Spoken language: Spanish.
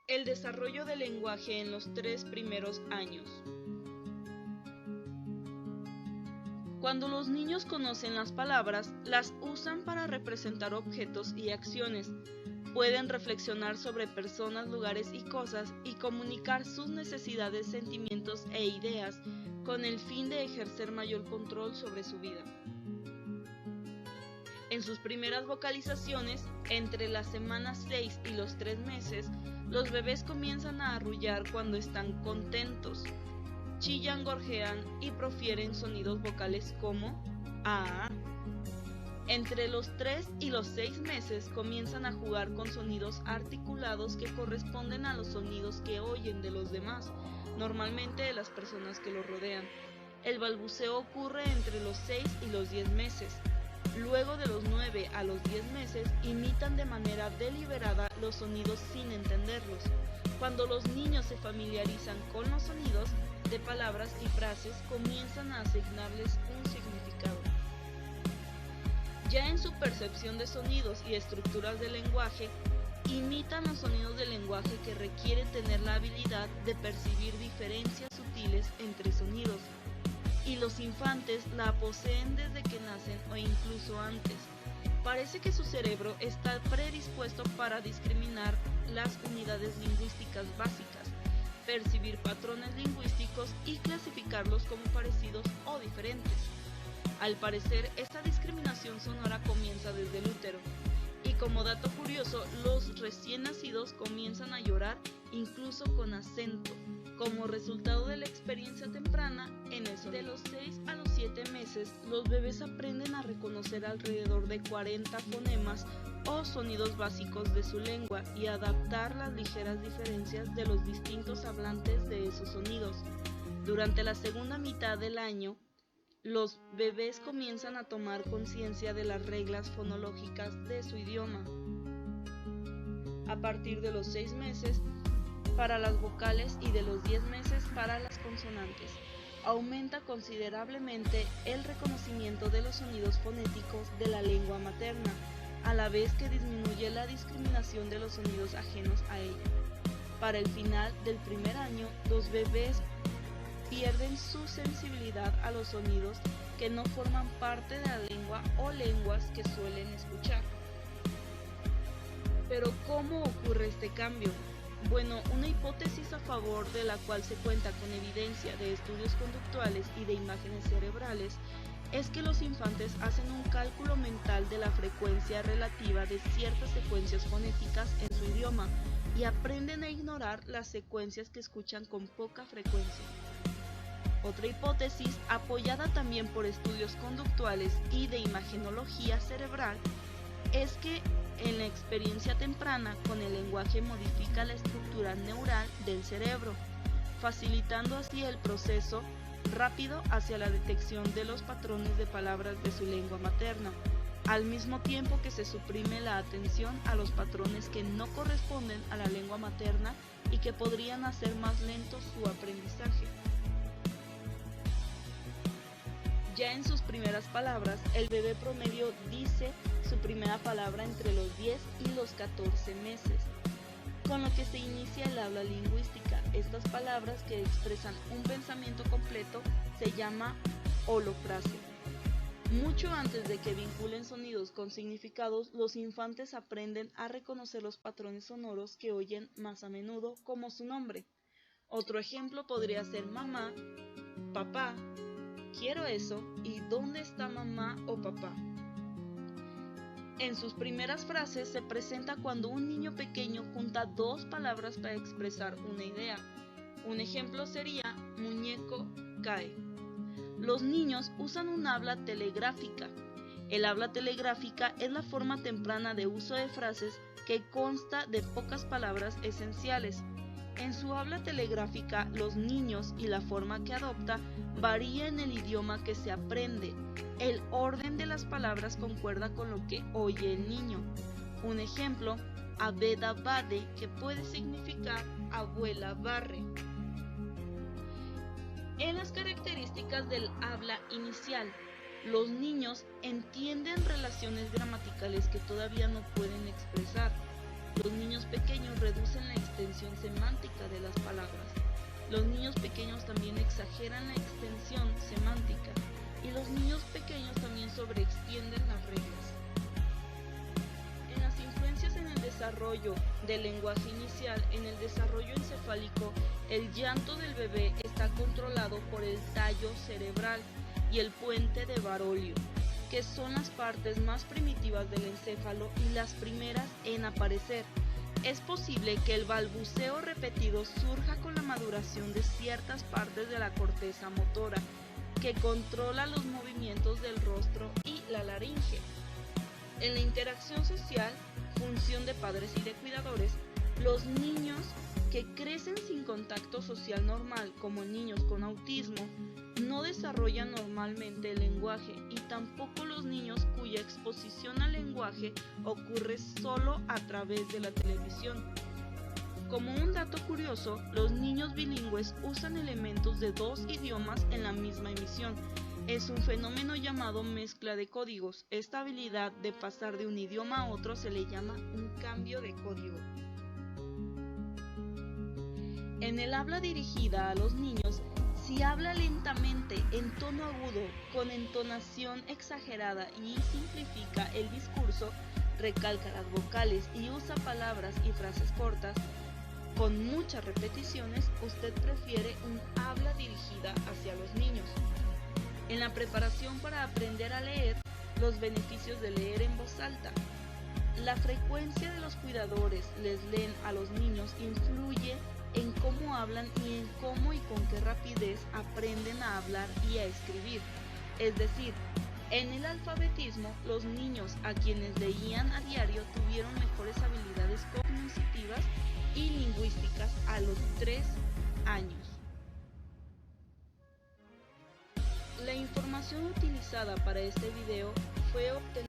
El desarrollo del lenguaje en los 3 primeros años. Cuando los niños conocen las palabras, las usan para representar objetos y acciones. Pueden reflexionar sobre personas, lugares y cosas y comunicar sus necesidades, sentimientos e ideas con el fin de ejercer mayor control sobre su vida. En sus primeras vocalizaciones, entre la semana 6 y los 3 meses, los bebés comienzan a arrullar cuando están contentos. Chillan, gorjean y profieren sonidos vocales como a. Entre los 3 y los 6 meses comienzan a jugar con sonidos articulados que corresponden a los sonidos que oyen de los demás, normalmente de las personas que los rodean. El balbuceo ocurre entre los 6 y los 10 meses. Luego de los 9 a los 10 meses imitan de manera deliberada los sonidos sin entenderlos. Cuando los niños se familiarizan con los sonidos de palabras y frases, comienzan a asignarles un significado. Ya en su percepción de sonidos y estructuras del lenguaje, imitan los sonidos del lenguaje que requieren tener la habilidad de percibir diferencias sutiles entre sonidos, y los infantes la poseen desde que nacen o incluso antes. Parece que su cerebro está predispuesto para discriminar las unidades lingüísticas básicas, percibir patrones lingüísticos y clasificarlos como parecidos o diferentes. Al parecer, esta discriminación sonora comienza desde el útero. Y como dato curioso, los recién nacidos comienzan a llorar incluso con acento, como resultado de la experiencia temprana en el sonido. De los 6 a los 7 meses, los bebés aprenden a reconocer alrededor de 40 fonemas o sonidos básicos de su lengua y adaptar las ligeras diferencias de los distintos hablantes de esos sonidos. Durante la segunda mitad del año, los bebés comienzan a tomar conciencia de las reglas fonológicas de su idioma. A partir de los 6 meses, para las vocales y de los 10 meses para las consonantes, aumenta considerablemente el reconocimiento de los sonidos fonéticos de la lengua materna, a la vez que disminuye la discriminación de los sonidos ajenos a ella. Para el final del primer año, los bebés pierden su sensibilidad a los sonidos que no forman parte de la lengua o lenguas que suelen escuchar. Pero ¿cómo ocurre este cambio? Bueno, una hipótesis a favor de la cual se cuenta con evidencia de estudios conductuales y de imágenes cerebrales es que los infantes hacen un cálculo mental de la frecuencia relativa de ciertas secuencias fonéticas en su idioma y aprenden a ignorar las secuencias que escuchan con poca frecuencia. Otra hipótesis, apoyada también por estudios conductuales y de imagenología cerebral, es que en la experiencia temprana con el lenguaje modifica la estructura neural del cerebro, facilitando así el proceso rápido hacia la detección de los patrones de palabras de su lengua materna, al mismo tiempo que se suprime la atención a los patrones que no corresponden a la lengua materna y que podrían hacer más lento su aprendizaje. Ya en sus primeras palabras, el bebé promedio dice su primera palabra entre los 10 y los 14 meses, con lo que se inicia el habla lingüística. Estas palabras que expresan un pensamiento completo se llama holofrase. Mucho antes de que vinculen sonidos con significados, los infantes aprenden a reconocer los patrones sonoros que oyen más a menudo, como su nombre. Otro ejemplo podría ser mamá, papá, quiero eso y ¿dónde está mamá o papá? En sus primeras frases se presenta cuando un niño pequeño junta dos palabras para expresar una idea. Un ejemplo sería muñeco cae. Los niños usan un habla telegráfica. El habla telegráfica es la forma temprana de uso de frases que consta de pocas palabras esenciales. En su habla telegráfica, los niños y la forma que adopta varía en el idioma que se aprende. El orden de las palabras concuerda con lo que oye el niño. Un ejemplo, abeda bade, que puede significar abuela barre. En las características del habla inicial, los niños entienden relaciones gramaticales que todavía no pueden expresar. Los niños pequeños reducen la extensión semántica de las palabras. Los niños pequeños también exageran la extensión semántica y los niños pequeños también sobreextienden las reglas. En las influencias en el desarrollo del lenguaje inicial, en el desarrollo encefálico, el llanto del bebé está controlado por el tallo cerebral y el puente de Barolio, que son las partes más primitivas del encéfalo y las primeras en aparecer. Es posible que el balbuceo repetido surja con la maduración de ciertas partes de la corteza motora, que controla los movimientos del rostro y la laringe. En la interacción social, función de padres y de cuidadores, los niños que crecen sin contacto social normal, como niños con autismo, no desarrollan normalmente el lenguaje y tampoco los niños cuya exposición al lenguaje ocurre solo a través de la televisión. Como un dato curioso, los niños bilingües usan elementos de dos idiomas en la misma emisión. Es un fenómeno llamado mezcla de códigos. Esta habilidad de pasar de un idioma a otro se le llama un cambio de código. En el habla dirigida a los niños, si habla lentamente, en tono agudo, con entonación exagerada y simplifica el discurso, recalca las vocales y usa palabras y frases cortas, con muchas repeticiones, usted prefiere un habla dirigida hacia los niños. En la preparación para aprender a leer, los beneficios de leer en voz alta. La frecuencia de los cuidadores les leen a los niños influye en cómo hablan y en cómo y con qué rapidez aprenden a hablar y a escribir. Es decir, en el alfabetismo, los niños a quienes leían a diario tuvieron mejores habilidades cognitivas y lingüísticas a los 3 años. La información utilizada para este video fue obtenida